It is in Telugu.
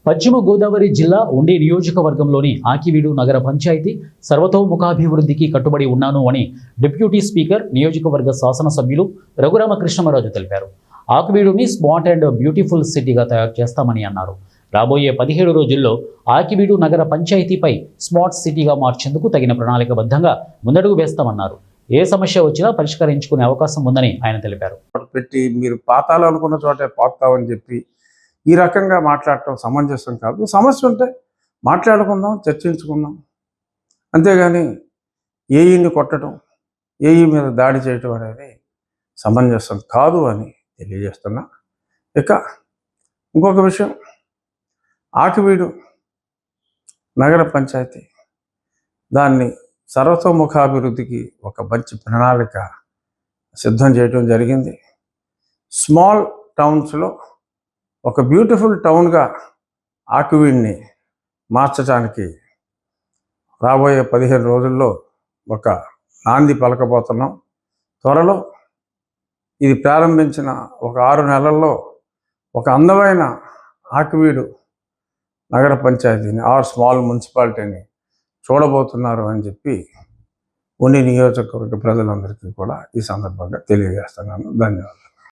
పశ్చిమ గోదావరి జిల్లా ఉండి నియోజకవర్గంలోని ఆకివీడు నగర పంచాయతీ సర్వతోముఖాభివృద్ధికి కట్టుబడి ఉన్నాను అని డిప్యూటీ స్పీకర్ నియోజకవర్గ శాసనసభ్యులు రఘురామకృష్ణరాజు తెలిపారు. ఆకివీడుని స్మార్ట్ అండ్ బ్యూటిఫుల్ సిటీగా తయారు చేస్తామని అన్నారు. రాబోయే 17 రోజుల్లో ఆకివీడు నగర పంచాయతీపై స్మార్ట్ సిటీగా మార్చేందుకు తగిన ప్రణాళికబద్ధంగా ముందడుగు వేస్తామన్నారు. ఏ సమస్య వచ్చినా పరిష్కరించుకునే అవకాశం ఉందని ఆయన తెలిపారు. పెట్టి మీరు పాతాలనుకున్న చోటే పాతామని చెప్పి ఈ రకంగా మాట్లాడటం సమంజసం కాదు. సమస్య ఉంటే మాట్లాడుకుందాం, చర్చించుకుందాం. అంతేగాని ఏఈని కొట్టడం, ఏఈ మీద దాడి చేయటం అనేది సమంజసం కాదు అని తెలియజేస్తున్నా. ఇక ఇంకొక విషయం, ఆకివీడు నగర పంచాయతీ దాన్ని సర్వతోముఖాభివృద్ధికి ఒక మంచి ప్రణాళిక సిద్ధం చేయడం జరిగింది. స్మాల్ టౌన్స్లో ఒక బ్యూటిఫుల్ టౌన్గా ఆకివీడ్ని మార్చడానికి రాబోయే 15 రోజుల్లో ఒక నాంది పలకబోతున్నాం. త్వరలో ఇది ప్రారంభించిన ఒక 6 నెలల్లో ఒక అందమైన ఆకివీడు నగర పంచాయతీని స్మాల్ మున్సిపాలిటీని చూడబోతున్నారు అని చెప్పి ఉండి నియోజకవర్గ ప్రజలందరికీ కూడా ఈ సందర్భంగా తెలియజేస్తున్నాను. ధన్యవాదాలు.